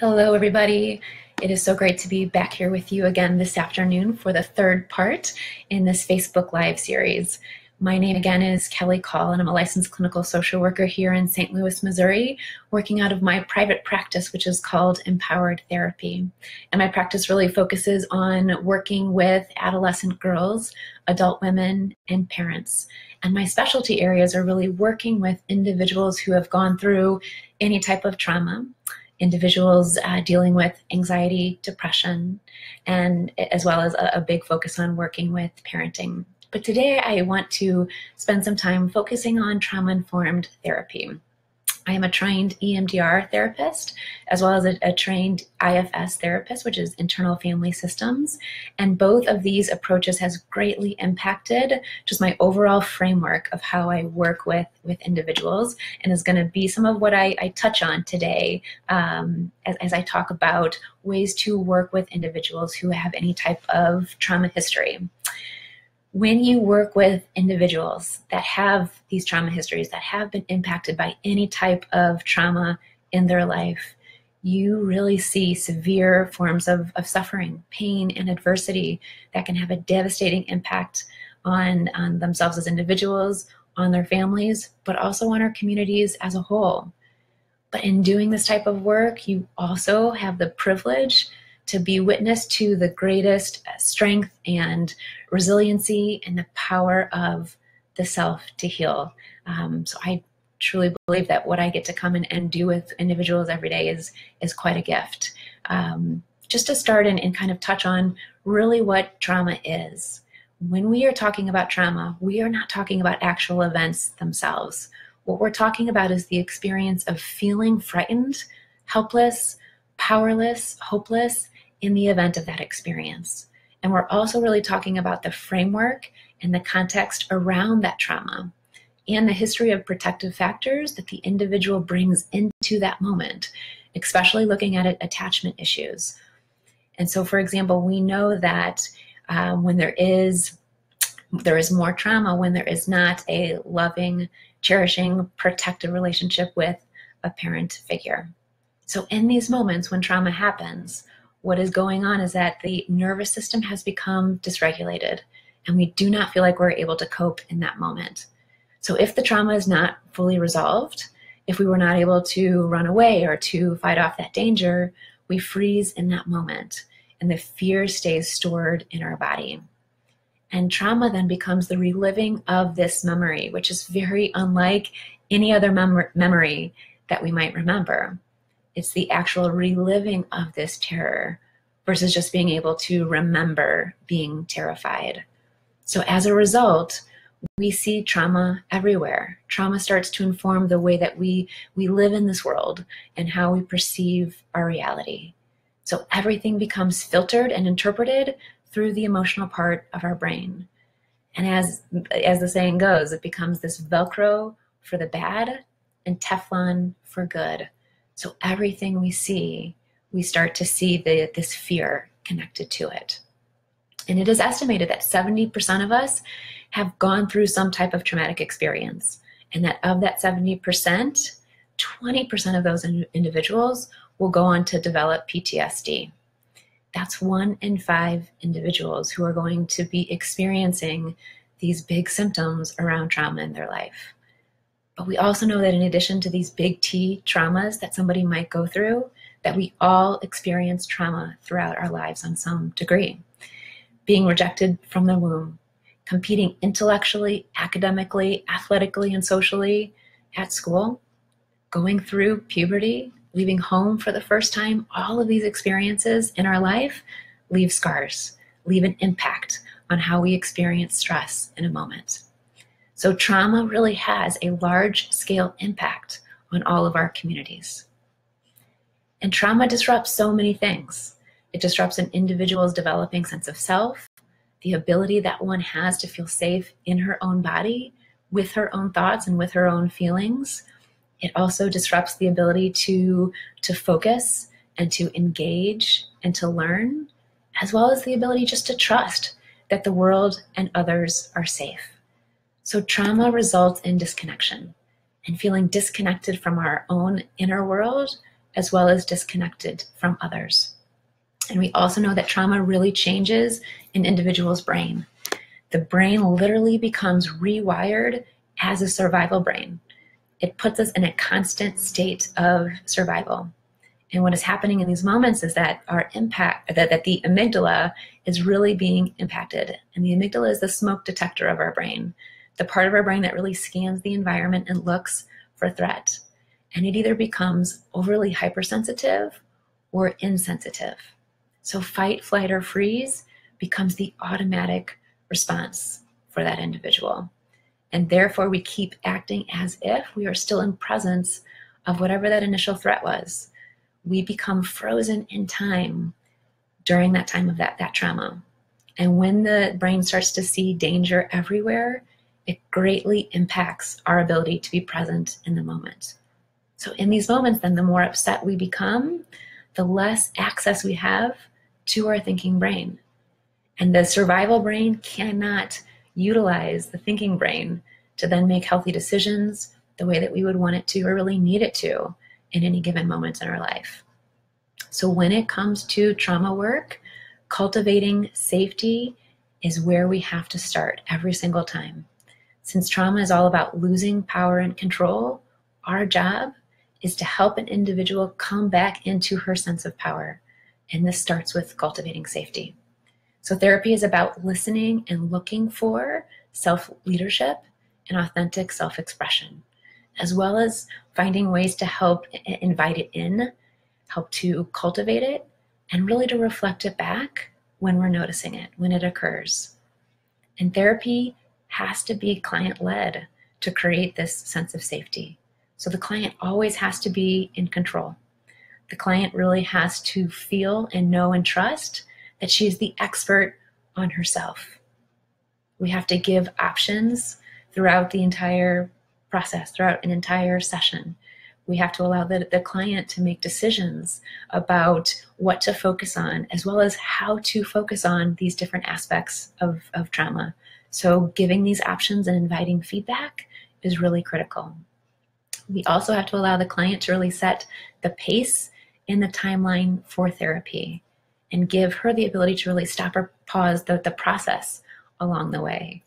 Hello, everybody. It is so great to be back here with you again this afternoon for the third part in this Facebook Live series. My name again is Kelly Caul, and I'm a licensed clinical social worker here in St. Louis, Missouri, working out of my private practice, which is called Empowered Therapy. And my practice really focuses on working with adolescent girls, adult women, and parents. And my specialty areas are really working with individuals who have gone through any type of trauma, individuals dealing with anxiety, depression, and as well as a big focus on working with parenting. But today I want to spend some time focusing on trauma-informed therapy. I am a trained EMDR therapist, as well as a trained IFS therapist, which is internal family systems. And both of these approaches has greatly impacted just my overall framework of how I work with individuals, and is going to be some of what I touch on today as I talk about ways to work with individuals who have any type of trauma history. When you work with individuals that have these trauma histories, that have been impacted by any type of trauma in their life, you really see severe forms of suffering, pain, and adversity that can have a devastating impact on themselves as individuals, on their families, but also on our communities as a whole. But in doing this type of work, you also have the privilege to be witness to the greatest strength and resiliency and the power of the self to heal. So I truly believe that what I get to come and do with individuals every day is quite a gift. Just to start and kind of touch on really what trauma is. When we are talking about trauma, we are not talking about actual events themselves. What we're talking about is the experience of feeling frightened, helpless, powerless, hopeless in the event of that experience. And we're also really talking about the framework and the context around that trauma and the history of protective factors that the individual brings into that moment, especially looking at attachment issues. And so, for example, we know that when there is more trauma when there is not a loving, cherishing, protective relationship with a parent figure. So in these moments when trauma happens, what is going on is that the nervous system has become dysregulated, and we do not feel like we're able to cope in that moment. So if the trauma is not fully resolved, if we were not able to run away or to fight off that danger, we freeze in that moment, and the fear stays stored in our body. And trauma then becomes the reliving of this memory, which is very unlike any other memory that we might remember. It's the actual reliving of this terror versus just being able to remember being terrified. So as a result, we see trauma everywhere. Trauma starts to inform the way that we live in this world and how we perceive our reality. So everything becomes filtered and interpreted through the emotional part of our brain. And as the saying goes, it becomes this Velcro for the bad and Teflon for good. So everything we see, we start to see this fear connected to it. And it is estimated that 70% of us have gone through some type of traumatic experience. And that of that 70%, 20% of those individuals will go on to develop PTSD. That's 1 in 5 individuals who are going to be experiencing these big symptoms around trauma in their life. But we also know that in addition to these big T traumas that somebody might go through, that we all experience trauma throughout our lives on some degree. Being rejected from the womb, competing intellectually, academically, athletically, and socially at school, going through puberty, leaving home for the first time, all of these experiences in our life leave scars, leave an impact on how we experience stress in a moment. So trauma really has a large-scale impact on all of our communities. And trauma disrupts so many things. It disrupts an individual's developing sense of self, the ability that one has to feel safe in her own body, with her own thoughts and with her own feelings. It also disrupts the ability to focus and to engage and to learn, as well as the ability just to trust that the world and others are safe. So trauma results in disconnection and feeling disconnected from our own inner world as well as disconnected from others. And we also know that trauma really changes an individual's brain. The brain literally becomes rewired as a survival brain. It puts us in a constant state of survival. And what is happening in these moments is that that the amygdala is really being impacted. And the amygdala is the smoke detector of our brain, the part of our brain that really scans the environment and looks for threat. And it either becomes overly hypersensitive or insensitive. So fight, flight, or freeze becomes the automatic response for that individual. And therefore, we keep acting as if we are still in presence of whatever that initial threat was. We become frozen in time during that time of that trauma. And when the brain starts to see danger everywhere, it greatly impacts our ability to be present in the moment. So in these moments, then the more upset we become, the less access we have to our thinking brain. And the survival brain cannot utilize the thinking brain to then make healthy decisions the way that we would want it to or really need it to in any given moment in our life. So when it comes to trauma work, cultivating safety is where we have to start every single time. Since trauma is all about losing power and control, our job is to help an individual come back into her sense of power. And this starts with cultivating safety. So therapy is about listening and looking for self-leadership and authentic self-expression, as well as finding ways to help invite it in, help to cultivate it, and really to reflect it back when we're noticing it, when it occurs. And therapy has to be client-led to create this sense of safety. So the client always has to be in control. The client really has to feel and know and trust that she's the expert on herself. We have to give options throughout the entire process, throughout an entire session. We have to allow the client to make decisions about what to focus on, as well as how to focus on these different aspects of trauma. So giving these options and inviting feedback is really critical. We also have to allow the client to really set the pace and the timeline for therapy and give her the ability to really stop or pause the process along the way.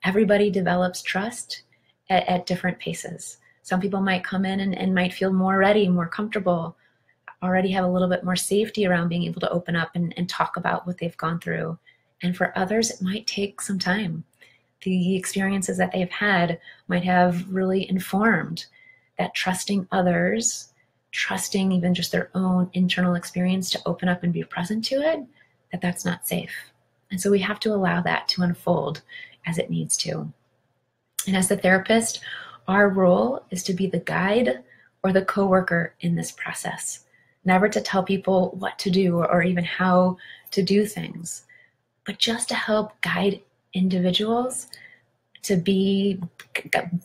Everybody develops trust at different paces. Some people might come in and might feel more ready, more comfortable, already have a little bit more safety around being able to open up and talk about what they've gone through. And for others, it might take some time. The experiences that they've had might have really informed that trusting others, trusting even just their own internal experience to open up and be present to it, that's not safe. And so we have to allow that to unfold as it needs to. And as the therapist, our role is to be the guide or the coworker in this process, never to tell people what to do or even how to do things, but just to help guide individuals to be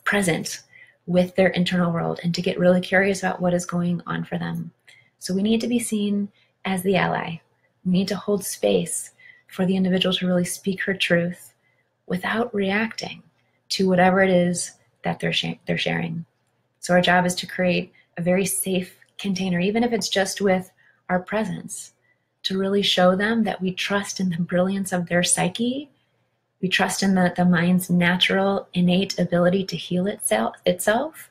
present with their internal world and to get really curious about what is going on for them. So we need to be seen as the ally. We need to hold space for the individual to really speak her truth without reacting to whatever it is that they're sharing. So our job is to create a very safe container, even if it's just with our presence, to really show them that we trust in the brilliance of their psyche. We trust in the mind's natural, innate ability to heal itself,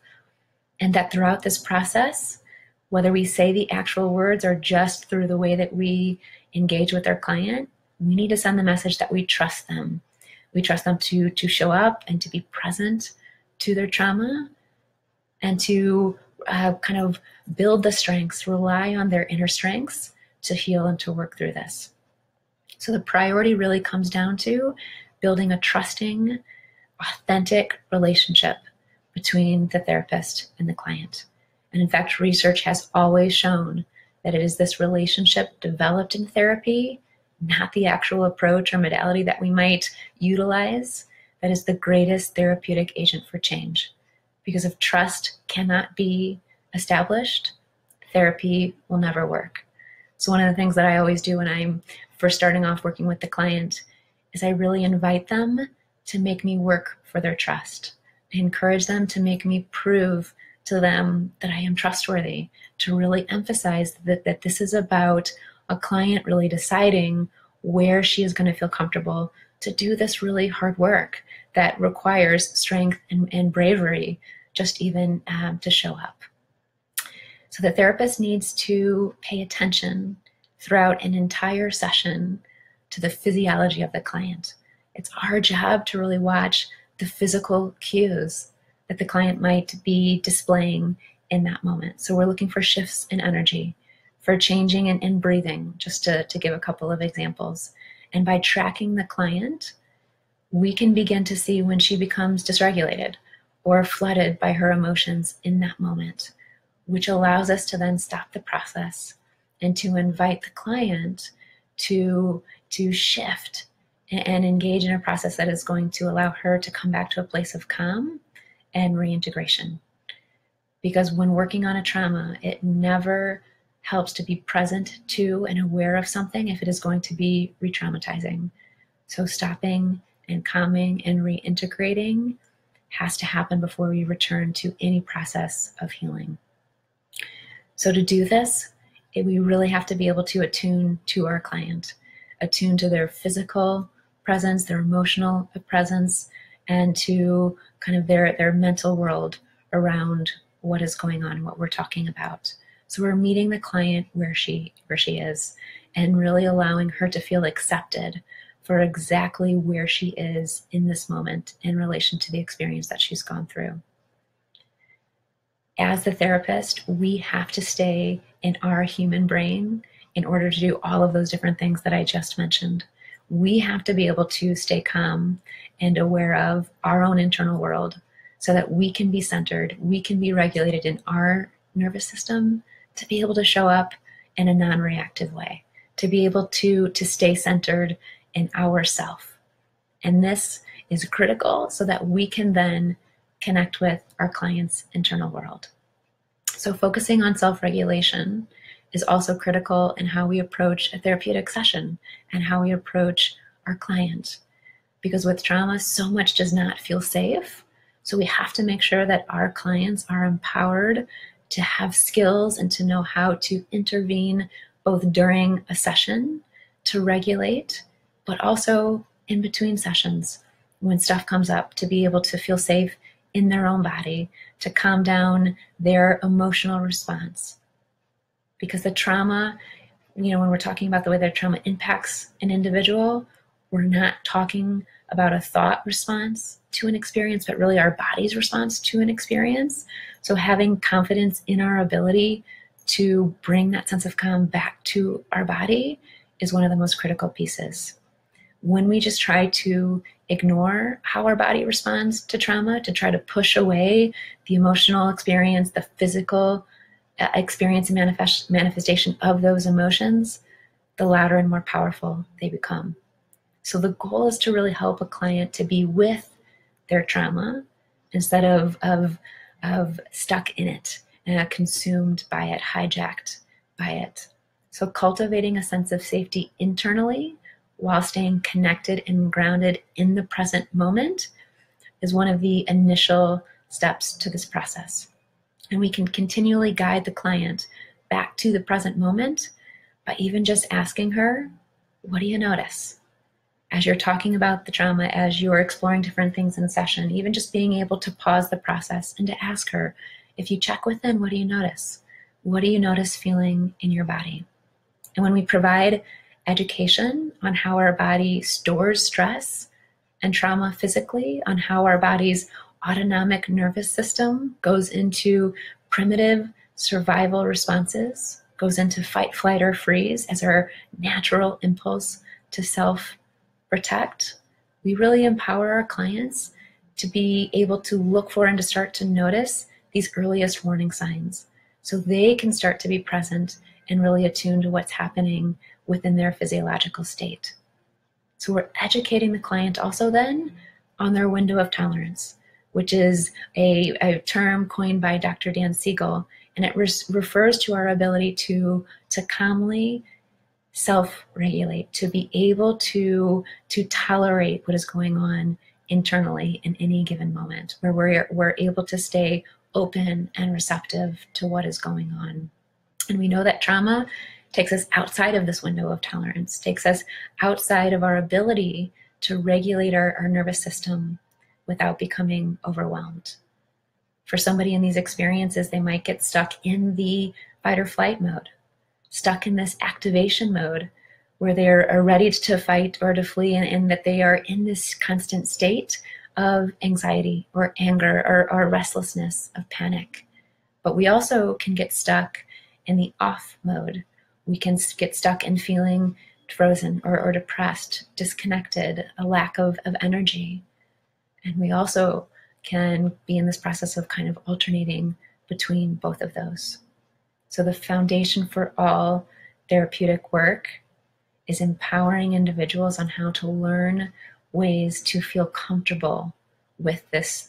and that throughout this process, whether we say the actual words or just through the way that we engage with our client, we need to send the message that we trust them. We trust them to show up and to be present to their trauma and to kind of build the strengths, rely on their inner strengths to heal and to work through this. So the priority really comes down to building a trusting, authentic relationship between the therapist and the client. And in fact, research has always shown that it is this relationship developed in therapy, not the actual approach or modality that we might utilize, that is the greatest therapeutic agent for change. Because if trust cannot be established, therapy will never work. So one of the things that I always do when I'm first starting off working with the client is I really invite them to make me work for their trust. I encourage them to make me prove to them that I am trustworthy, to really emphasize that this is about a client really deciding where she is going to feel comfortable to do this really hard work that requires strength and bravery, just even to show up. So the therapist needs to pay attention throughout an entire session to the physiology of the client. It's our job to really watch the physical cues that the client might be displaying in that moment. So we're looking for shifts in energy, for changing and breathing, just to give a couple of examples. And by tracking the client, we can begin to see when she becomes dysregulated or flooded by her emotions in that moment, which allows us to then stop the process and to invite the client to shift and engage in a process that is going to allow her to come back to a place of calm and reintegration. Because when working on a trauma, it never helps to be present to and aware of something if it is going to be re-traumatizing. So stopping and calming and reintegrating has to happen before we return to any process of healing. So to do this, we really have to be able to attune to our client, attune to their physical presence, their emotional presence, and to kind of their mental world around what is going on, what we're talking about. So we're meeting the client where she is and really allowing her to feel accepted for exactly where she is in this moment in relation to the experience that she's gone through. As the therapist, we have to stay in our human brain in order to do all of those different things that I just mentioned. We have to be able to stay calm and aware of our own internal world so that we can be centered, we can be regulated in our nervous system to be able to show up in a non-reactive way, to be able to stay centered in ourself. And this is critical so that we can then connect with our client's internal world. So focusing on self-regulation is also critical in how we approach a therapeutic session and how we approach our client. Because with trauma, so much does not feel safe. So we have to make sure that our clients are empowered to have skills and to know how to intervene both during a session to regulate, but also in between sessions when stuff comes up, to be able to feel safe in their own body, to calm down their emotional response. Because the trauma, when we're talking about the way that trauma impacts an individual, we're not talking about a thought response to an experience, but really our body's response to an experience. So having confidence in our ability to bring that sense of calm back to our body is one of the most critical pieces. When we just try to ignore how our body responds to trauma, to try to push away the emotional experience, the physical experience and manifestation of those emotions, the louder and more powerful they become. So the goal is to really help a client to be with their trauma instead of stuck in it, consumed by it, hijacked by it. So cultivating a sense of safety internally while staying connected and grounded in the present moment is one of the initial steps to this process. And we can continually guide the client back to the present moment by even just asking her, what do you notice? As you're talking about the trauma, as you're exploring different things in session, even just being able to pause the process and to ask her, if you check within, what do you notice? What do you notice feeling in your body? And when we provide education on how our body stores stress and trauma physically, on how our body's autonomic nervous system goes into primitive survival responses, goes into fight, flight, or freeze as our natural impulse to self-protect, we really empower our clients to be able to look for and to start to notice these earliest warning signs so they can start to be present and really attuned to what's happening within their physiological state. So we're educating the client also then on their window of tolerance, which is a term coined by Dr. Dan Siegel, and it refers to our ability to calmly self-regulate, to be able to tolerate what is going on internally in any given moment, where we're able to stay open and receptive to what is going on. And we know that trauma takes us outside of this window of tolerance, takes us outside of our ability to regulate our nervous system without becoming overwhelmed. For somebody in these experiences, they might get stuck in the fight or flight mode, stuck in this activation mode where they are ready to fight or to flee, and that they are in this constant state of anxiety or anger or restlessness, of panic. But we also can get stuck in the off mode. We can get stuck in feeling frozen or depressed, disconnected, a lack of energy. And we also can be in this process of kind of alternating between both of those. So the foundation for all therapeutic work is empowering individuals on how to learn ways to feel comfortable with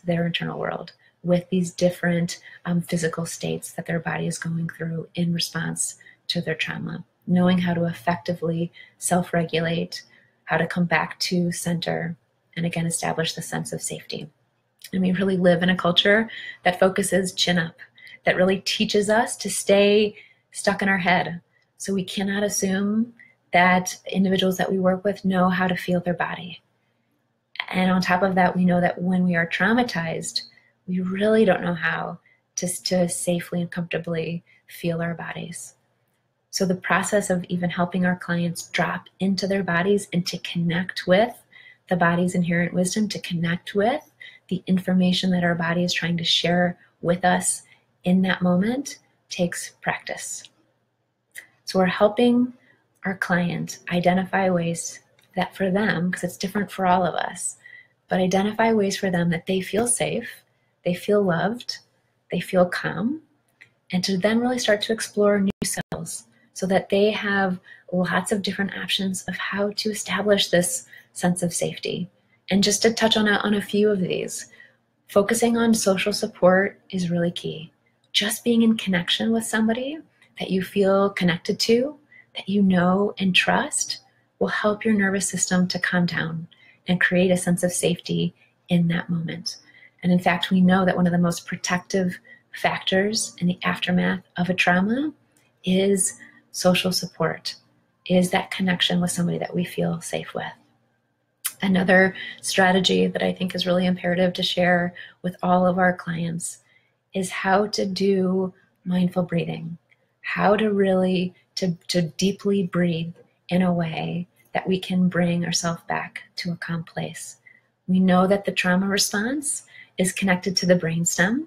their internal world, with these different physical states that their body is going through in response to their trauma, knowing how to effectively self-regulate, how to come back to center, and again, establish the sense of safety. And we really live in a culture that focuses chin up, that really teaches us to stay stuck in our head. So we cannot assume that individuals that we work with know how to feel their body. And on top of that, we know that when we are traumatized, we really don't know how to safely and comfortably feel our bodies. So the process of even helping our clients drop into their bodies and to connect with the body's inherent wisdom, to connect with the information that our body is trying to share with us in that moment, takes practice. So we're helping our client identify ways that for them, because it's different for all of us, but identify ways for them that they feel safe, they feel loved, they feel calm, and to then really start to explore new skills so that they have lots of different options of how to establish this sense of safety. And just to touch on a few of these, focusing on social support is really key. Just being in connection with somebody that you feel connected to, that you know and trust, will help your nervous system to calm down and create a sense of safety in that moment. And in fact, we know that one of the most protective factors in the aftermath of a trauma is social support, is that connection with somebody that we feel safe with. Another strategy that I think is really imperative to share with all of our clients is how to do mindful breathing, how to really to deeply breathe in a way that we can bring ourselves back to a calm place. We know that the trauma response is connected to the brainstem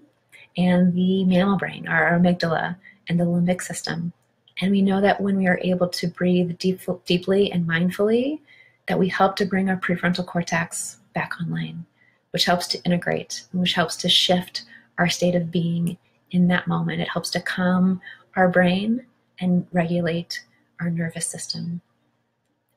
and the mammal brain, our amygdala, and the limbic system. And we know that when we are able to breathe deeply and mindfully, that we help to bring our prefrontal cortex back online, which helps to integrate, which helps to shift our state of being in that moment. It helps to calm our brain and regulate our nervous system.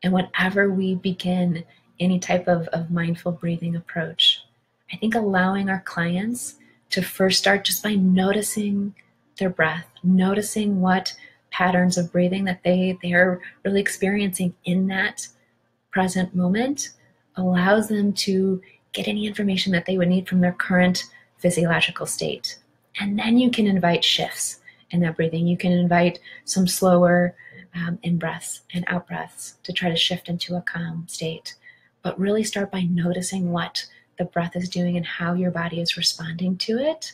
And whenever we begin any type of mindful breathing approach, I think allowing our clients to first start just by noticing their breath, noticing what patterns of breathing that they are really experiencing in that present moment, allows them to get any information that they would need from their current physiological state. And then you can invite shifts in that breathing. You can invite some slower in-breaths and out-breaths to try to shift into a calm state. But really start by noticing what the breath is doing and how your body is responding to it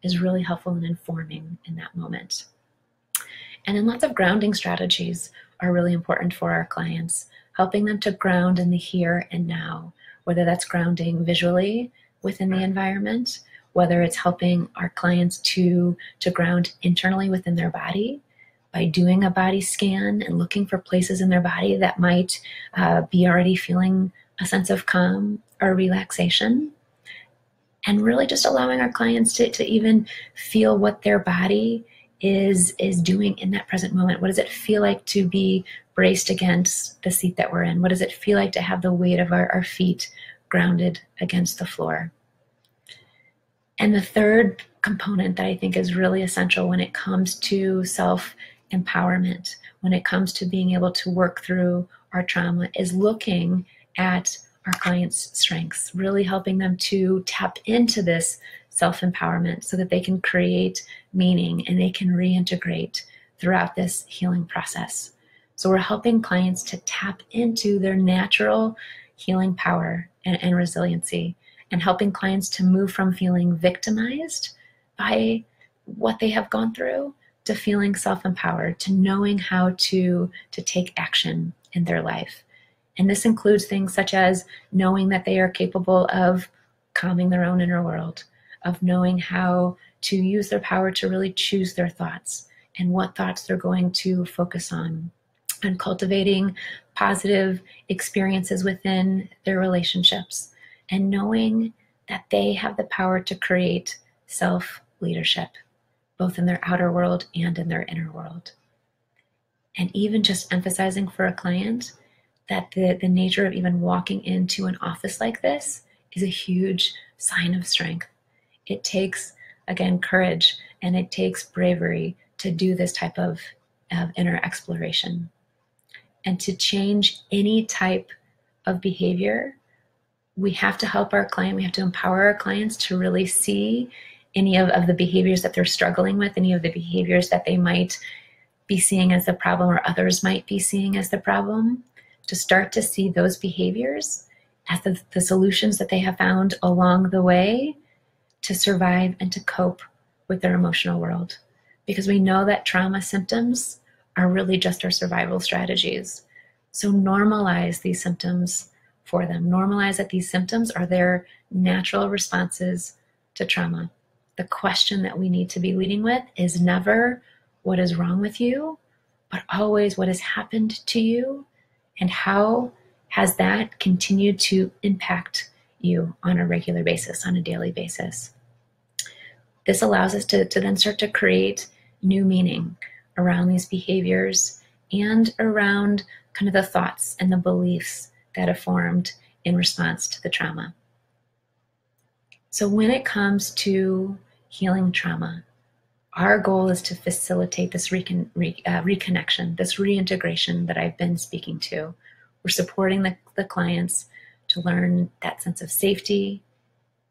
is really helpful and informing in that moment. And then lots of grounding strategies are really important for our clients, helping them to ground in the here and now, whether that's grounding visually within the environment, whether it's helping our clients to ground internally within their body by doing a body scan and looking for places in their body that might be already feeling a sense of calm or relaxation, and really just allowing our clients to even feel what their body is doing in that present moment. What does it feel like to be braced against the seat that we're in? What does it feel like to have the weight of our feet grounded against the floor? And the third component that I think is really essential when it comes to self-empowerment, when it comes to being able to work through our trauma, is looking at our clients' strengths, really helping them to tap into this self-empowerment so that they can create meaning and they can reintegrate throughout this healing process. So we're helping clients to tap into their natural healing power and resiliency, and helping clients to move from feeling victimized by what they have gone through to feeling self-empowered, to knowing how to take action in their life. And this includes things such as knowing that they are capable of calming their own inner world, of knowing how to use their power to really choose their thoughts and what thoughts they're going to focus on, and cultivating positive experiences within their relationships, and knowing that they have the power to create self-leadership, both in their outer world and in their inner world. And even just emphasizing for a client that the nature of even walking into an office like this is a huge sign of strength. It takes, again, courage, and it takes bravery to do this type of inner exploration. And to change any type of behavior, we have to help our client, we have to empower our clients to really see any of the behaviors that they're struggling with, any of the behaviors that they might be seeing as the problem or others might be seeing as the problem, to start to see those behaviors as the solutions that they have found along the way to survive and to cope with their emotional world. Because we know that trauma symptoms are really just our survival strategies. So normalize these symptoms for them. Normalize that these symptoms are their natural responses to trauma. The question that we need to be leading with is never what is wrong with you, but always what has happened to you and how has that continued to impact you on a regular basis, on a daily basis. This allows us to then start to create new meaning around these behaviors and around kind of the thoughts and the beliefs that have formed in response to the trauma. So when it comes to healing trauma, our goal is to facilitate this reconnection, this reintegration that I've been speaking to. We're supporting the clients to learn that sense of safety,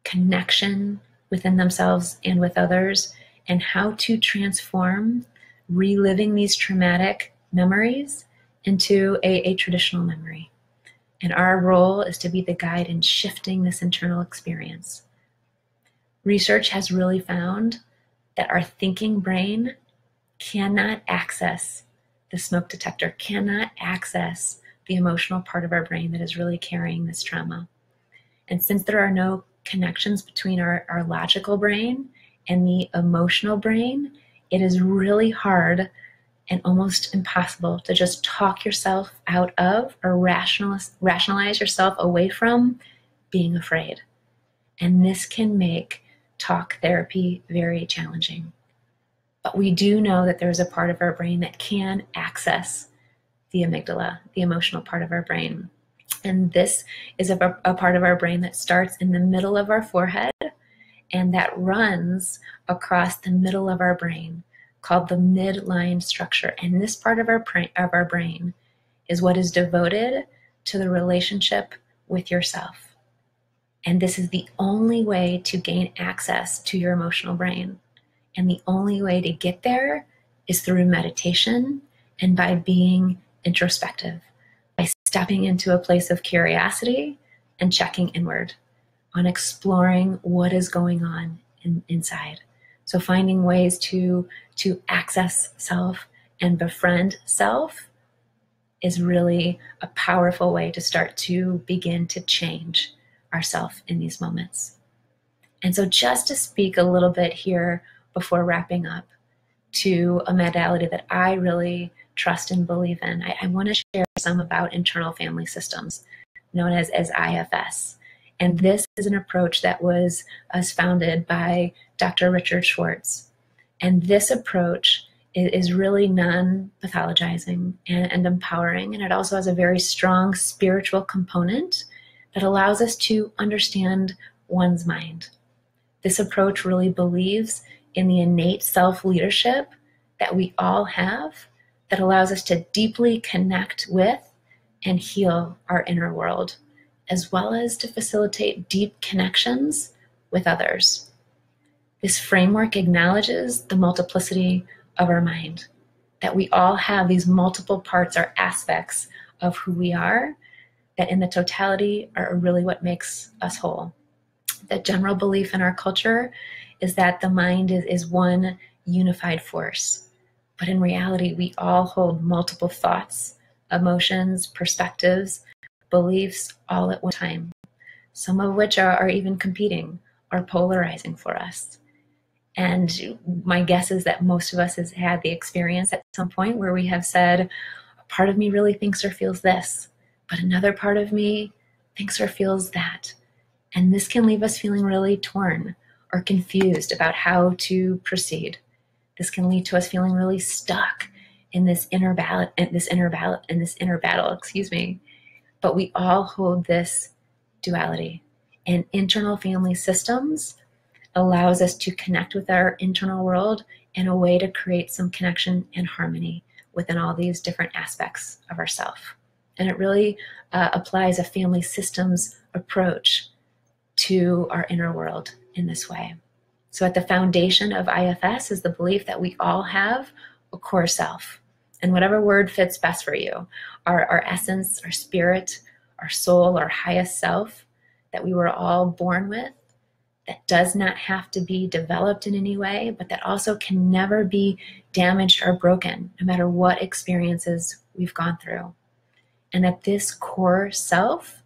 connection within themselves and with others, and how to transform reliving these traumatic memories into a traditional memory. And our role is to be the guide in shifting this internal experience. Research has really found that our thinking brain cannot access the smoke detector, cannot access the emotional part of our brain that is really carrying this trauma. And since there are no connections between our logical brain and the emotional brain, it is really hard and almost impossible to just talk yourself out of or rationalize yourself away from being afraid. And this can make talk therapy very challenging. But we do know that there's a part of our brain that can access the amygdala, the emotional part of our brain. And this is a part of our brain that starts in the middle of our forehead and that runs across the middle of our brain, called the midline structure. And this part of our brain is what is devoted to the relationship with yourself. And this is the only way to gain access to your emotional brain. And the only way to get there is through meditation and by being introspective, by stepping into a place of curiosity and checking inward on exploring what is going on inside. So finding ways to access self and befriend self is really a powerful way to start to begin to change ourselves in these moments. And so just to speak a little bit here before wrapping up to a modality that I really trust and believe in, I want to share some about internal family systems, known as IFS. And this is an approach that was founded by Dr. Richard Schwartz. And this approach is really non-pathologizing and empowering. And it also has a very strong spiritual component that allows us to understand one's mind. This approach really believes in the innate self-leadership that we all have that allows us to deeply connect with and heal our inner world, as well as to facilitate deep connections with others. This framework acknowledges the multiplicity of our mind, that we all have these multiple parts or aspects of who we are, that in the totality are really what makes us whole. The general belief in our culture is that the mind is one unified force. But in reality, we all hold multiple thoughts, emotions, perspectives, beliefs all at one time, some of which are even competing or polarizing for us. And my guess is that most of us has had the experience at some point where we have said, a part of me really thinks or feels this, but another part of me thinks or feels that. And this can leave us feeling really torn or confused about how to proceed. This can lead to us feeling really stuck in this inner battle, excuse me. But we all hold this duality. And internal family systems allows us to connect with our internal world in a way to create some connection and harmony within all these different aspects of ourself. And it really applies a family systems approach to our inner world in this way. So at the foundation of IFS is the belief that we all have a core self. And whatever word fits best for you, our essence, our spirit, our soul, our highest self that we were all born with, that does not have to be developed in any way, but that also can never be damaged or broken, no matter what experiences we've gone through. And that this core self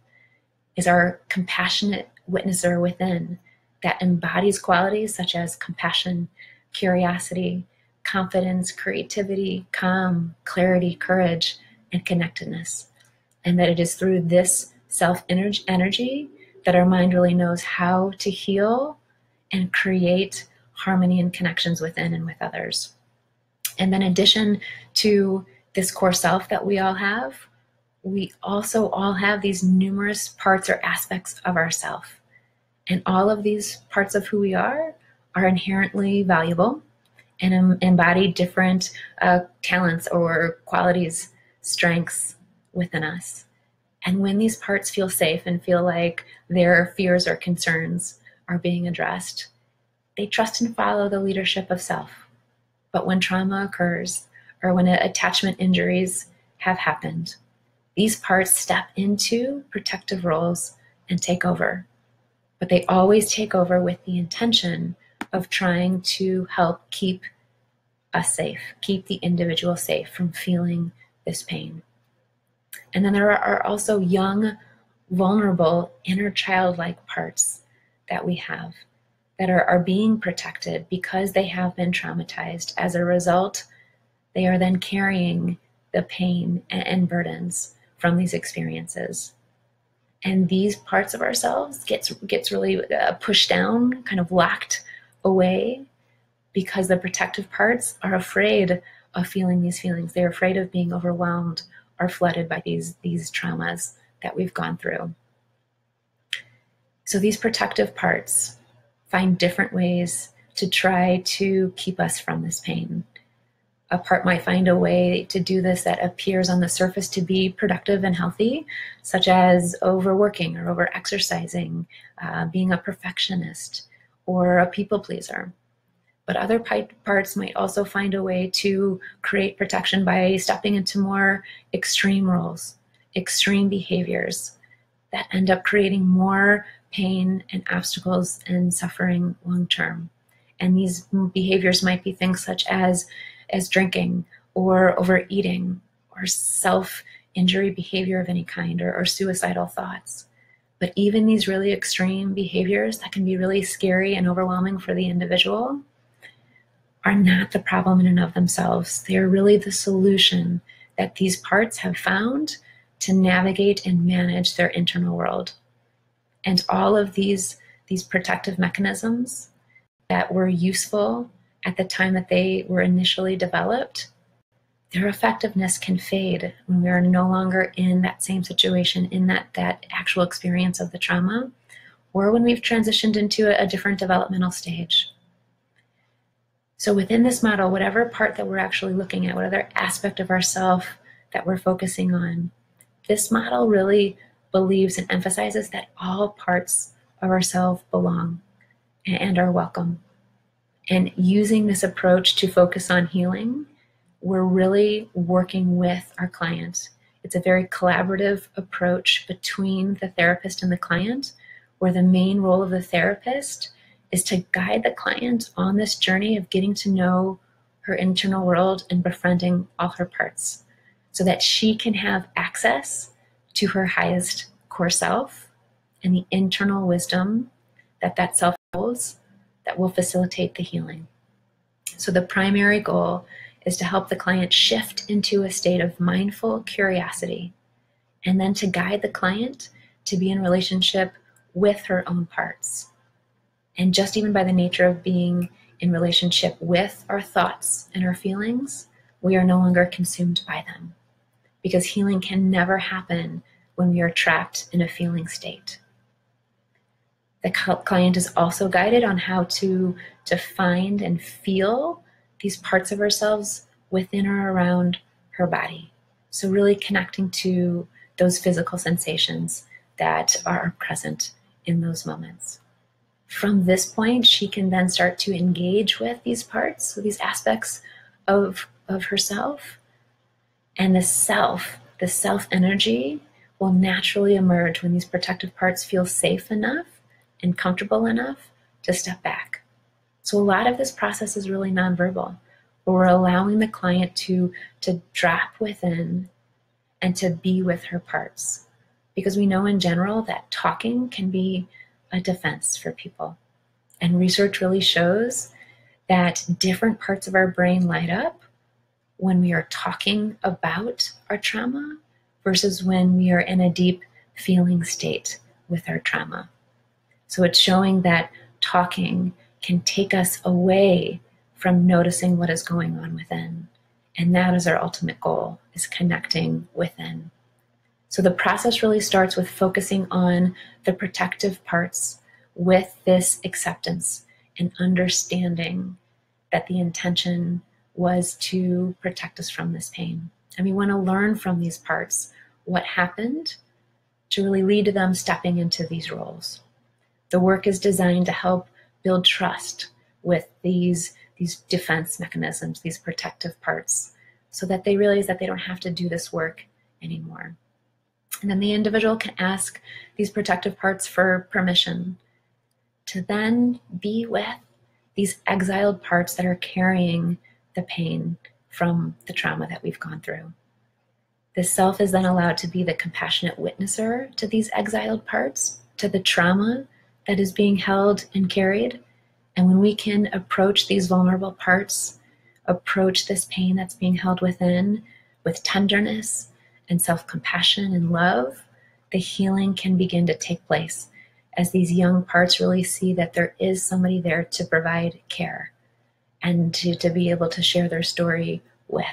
is our compassionate witnesser within that embodies qualities such as compassion, curiosity, confidence, creativity, calm, clarity, courage, and connectedness. And that it is through this self-energy that our mind really knows how to heal and create harmony and connections within and with others. And then in addition to this core self that we all have, we also all have these numerous parts or aspects of ourself. And all of these parts of who we are inherently valuable and embody different talents or qualities, strengths within us. And when these parts feel safe and feel like their fears or concerns are being addressed, they trust and follow the leadership of self. But when trauma occurs or when attachment injuries have happened, these parts step into protective roles and take over. But they always take over with the intention of trying to help keep us safe, keep the individual safe from feeling this pain. And then there are also young, vulnerable, inner childlike parts that we have that are being protected because they have been traumatized. As a result, they are then carrying the pain and burdens from these experiences. And these parts of ourselves gets really pushed down, kind of locked away, because the protective parts are afraid of feeling these feelings. They're afraid of being overwhelmed or flooded by these traumas that we've gone through. So these protective parts find different ways to try to keep us from this pain. A part might find a way to do this that appears on the surface to be productive and healthy, such as overworking or over-exercising, being a perfectionist, or a people pleaser. But other parts might also find a way to create protection by stepping into more extreme roles, extreme behaviors that end up creating more pain and obstacles and suffering long-term. And these behaviors might be things such as drinking or overeating or self-injury behavior of any kind or suicidal thoughts. But even these really extreme behaviors that can be really scary and overwhelming for the individual are not the problem in and of themselves. They are really the solution that these parts have found to navigate and manage their internal world. And all of these protective mechanisms that were useful at the time that they were initially developed, their effectiveness can fade when we are no longer in that same situation, in that actual experience of the trauma, or when we've transitioned into a different developmental stage. So within this model, whatever part that we're actually looking at, whatever aspect of ourself that we're focusing on, this model really believes and emphasizes that all parts of ourself belong and are welcome. And using this approach to focus on healing, we're really working with our client. It's a very collaborative approach between the therapist and the client, where the main role of the therapist is to guide the client on this journey of getting to know her internal world and befriending all her parts so that she can have access to her highest core self and the internal wisdom that self holds that will facilitate the healing. So the primary goal is to help the client shift into a state of mindful curiosity, and then to guide the client to be in relationship with her own parts. And just even by the nature of being in relationship with our thoughts and our feelings, we are no longer consumed by them, because healing can never happen when we are trapped in a feeling state. The client is also guided on how to find and feel these parts of ourselves within or around her body. So really connecting to those physical sensations that are present in those moments. From this point, she can then start to engage with these parts, with these aspects of herself. And the self energy will naturally emerge when these protective parts feel safe enough and comfortable enough to step back. So a lot of this process is really nonverbal. We're allowing the client to drop within and to be with her parts. Because we know in general that talking can be a defense for people. And research really shows that different parts of our brain light up when we are talking about our trauma versus when we are in a deep feeling state with our trauma. So it's showing that talking can take us away from noticing what is going on within. And that is our ultimate goal, is connecting within. So the process really starts with focusing on the protective parts with this acceptance and understanding that the intention was to protect us from this pain. And we want to learn from these parts what happened to really lead to them stepping into these roles. The work is designed to help build trust with these defense mechanisms, these protective parts, so that they realize that they don't have to do this work anymore. And then the individual can ask these protective parts for permission to then be with these exiled parts that are carrying the pain from the trauma that we've gone through. The self is then allowed to be the compassionate witnesser to these exiled parts, to the trauma that is being held and carried. And when we can approach these vulnerable parts, approach this pain that's being held within with tenderness and self-compassion and love, the healing can begin to take place as these young parts really see that there is somebody there to provide care and to be able to share their story with.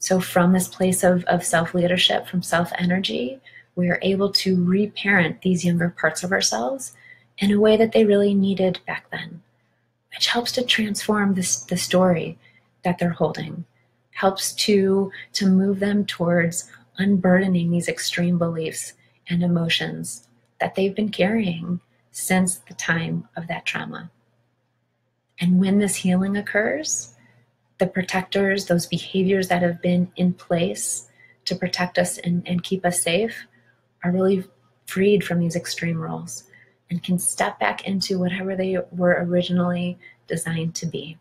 So from this place of self-leadership, from self-energy, we are able to reparent these younger parts of ourselves in a way that they really needed back then, which helps to transform the story that they're holding, helps to move them towards unburdening these extreme beliefs and emotions that they've been carrying since the time of that trauma. And when this healing occurs, the protectors, those behaviors that have been in place to protect us and keep us safe, are really freed from these extreme roles and can step back into whatever they were originally designed to be.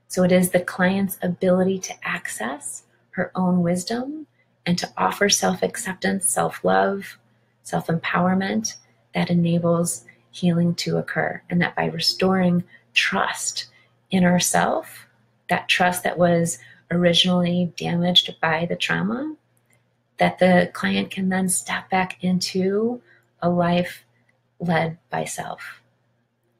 So it is the client's ability to access her own wisdom and to offer self-acceptance, self-love, self-empowerment that enables healing to occur. And that by restoring trust in ourself, that trust that was originally damaged by the trauma, that the client can then step back into a life led by self.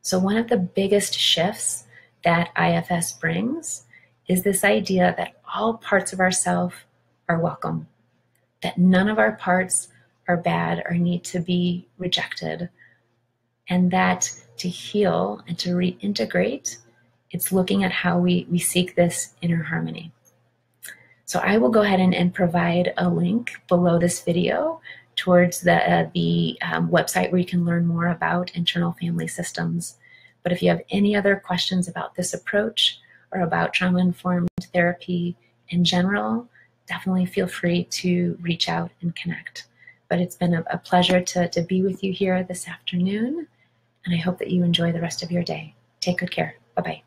So one of the biggest shifts that IFS brings is this idea that all parts of ourself are welcome, that none of our parts are bad or need to be rejected, and that to heal and to reintegrate, it's looking at how we seek this inner harmony. So I will go ahead and provide a link below this video towards the website where you can learn more about internal family systems. But if you have any other questions about this approach or about trauma-informed therapy in general, definitely feel free to reach out and connect. But it's been a pleasure to be with you here this afternoon, and I hope that you enjoy the rest of your day. Take good care. Bye-bye.